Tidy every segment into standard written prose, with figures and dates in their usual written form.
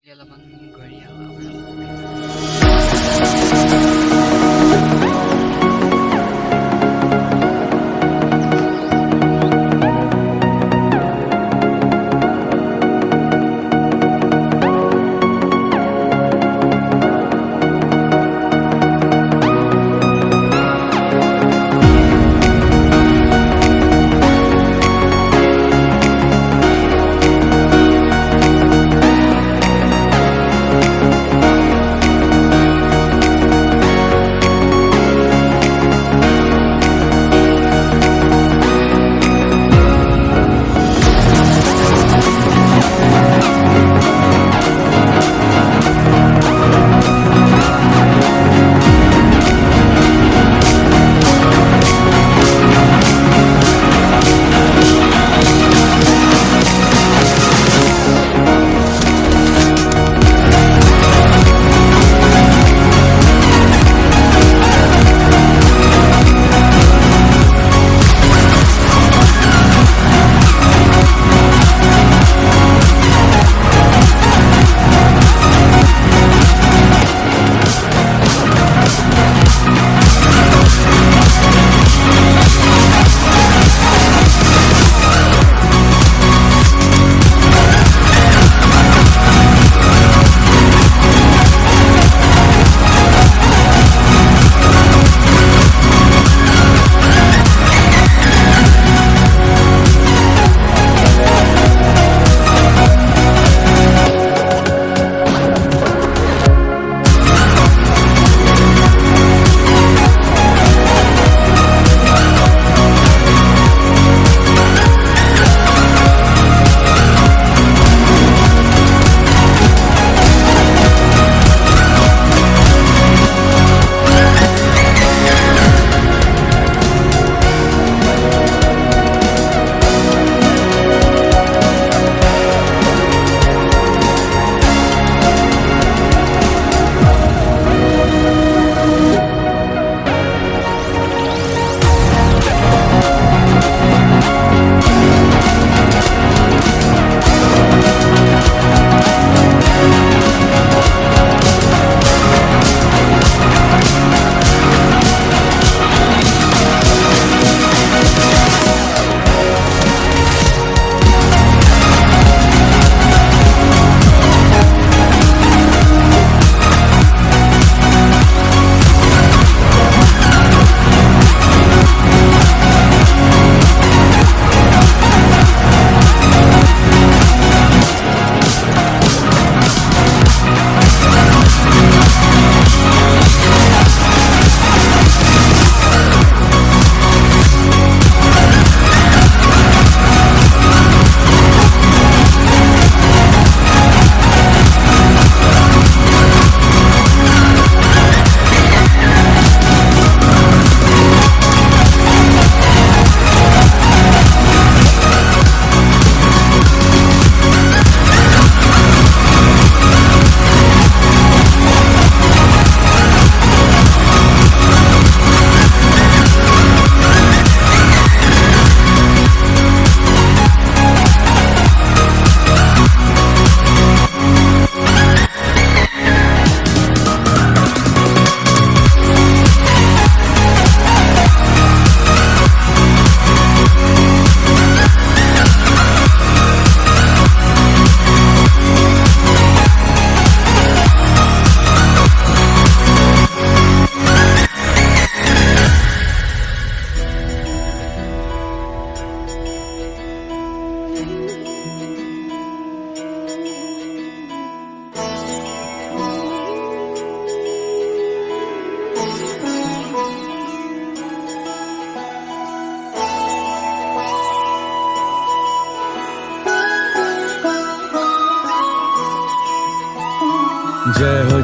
Alamang Korea.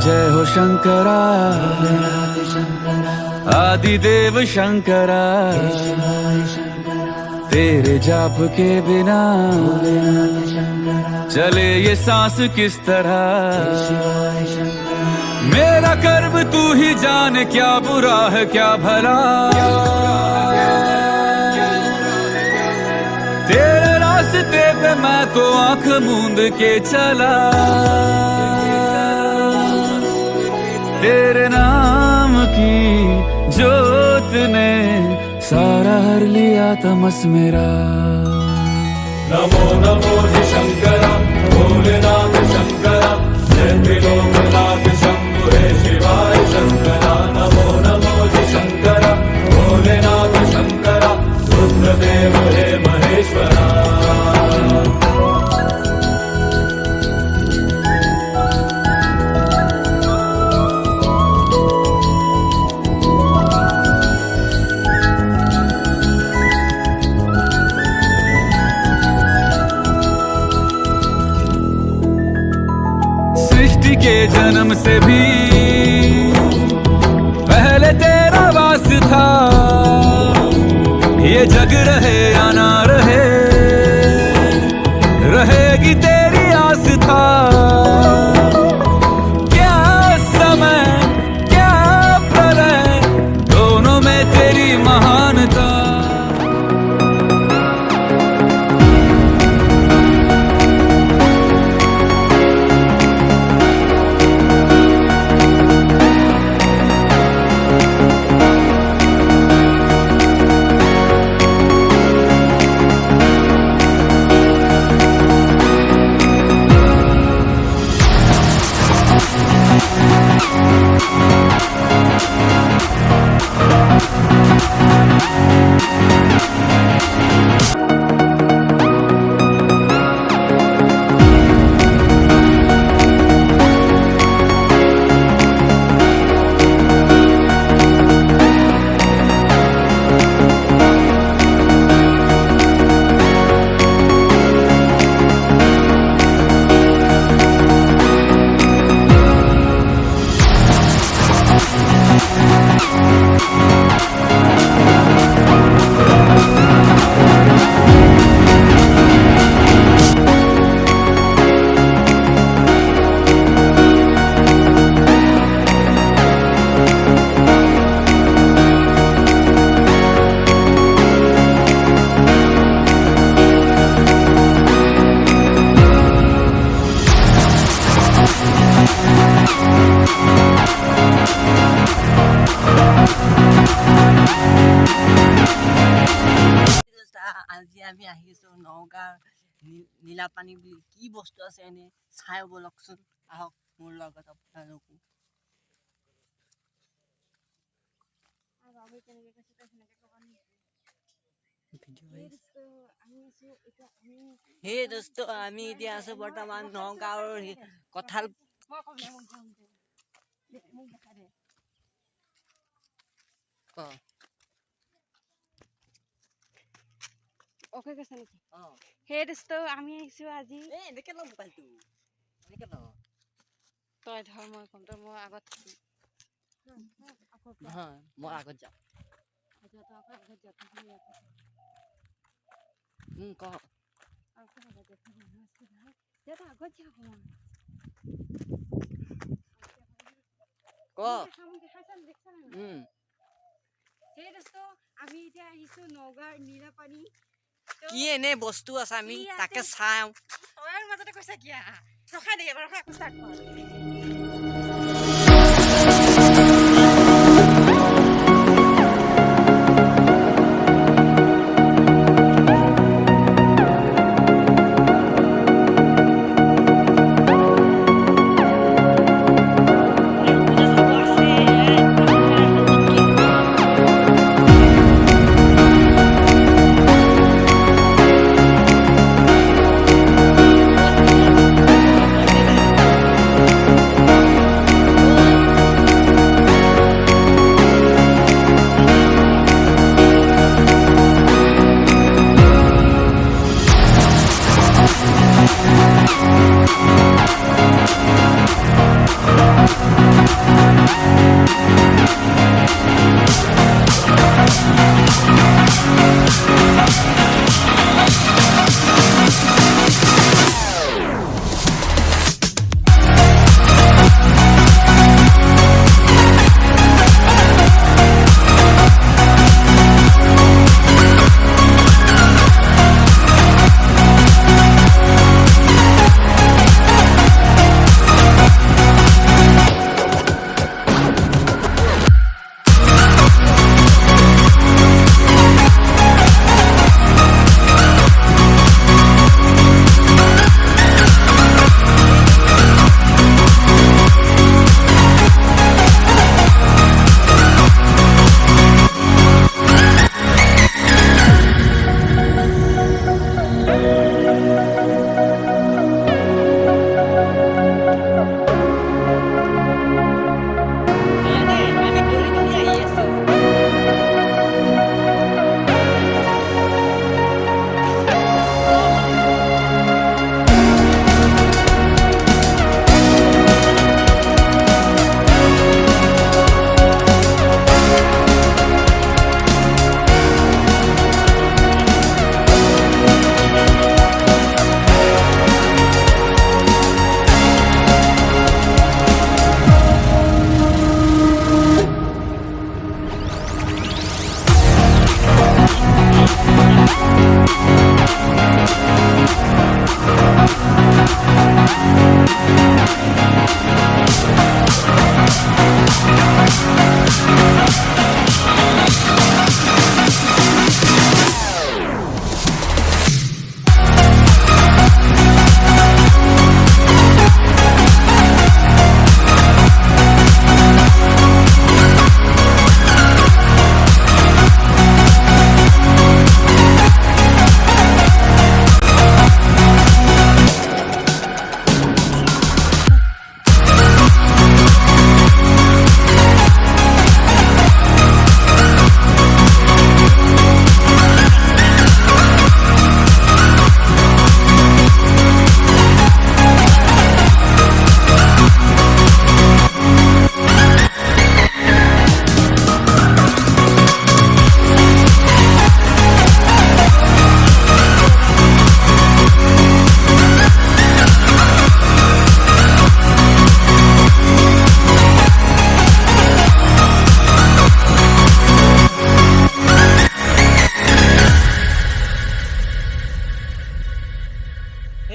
जय हो शंकरा आदिदेव शंकरा तेरे जाप के बिना चले ये सांस किस तरह। मेरा कर्म तू ही जाने क्या बुरा है क्या भला, तेरे रास्ते पे मैं तो आंख मूंद के चला। सारा हर लिया तमस मेरा। नमो नमो जी शंकरा भोलेनाथ शंकरा जय त्रिलोकनाथ शंभु हे शिवाय शंकरा। नमो नमो जी शंकरा भोलेनाथ शंकरा रुद्रदेव हे महेश्वरा। सृष्टि के जन्म से भी पहले तेरा वास था। ये जग रहे या ना रहे रहेगी तेरी आस था। क्या समय क्या प्रलय दोनों में तेरी महानता। আজি আমি আহিছো নগাঁও নীলাপানী বুলি কি বস্তু আছে এনে চাই বলকচোন আহক মোৰ লগত আপোনালোকো। হে দোস্ত আমি এতিয়া আছো বৰ্তমান নগাঁৱৰ কঁঠাল ওকে কৈছে নেকি? সেই দোস্ত আমি আহিছো আজি। এনেকে লম মোবাইলটো এনেকে লম তই ধৰ মই কম তই মই আগত মই আগত যাম। ক সেই দোস্ত আমি এতিয়া আহিছো নগাঁৱৰ নীলাপানী। কি এনে বস্তু আছে আমি তাকে চাওঁ। তই মাজতে কৈছা কিয়া ৰখাই দে এবাৰ ৰখাই ষ্টাৰ্ট কৰ।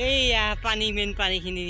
এইয়া পানী মেইন পানীখিনি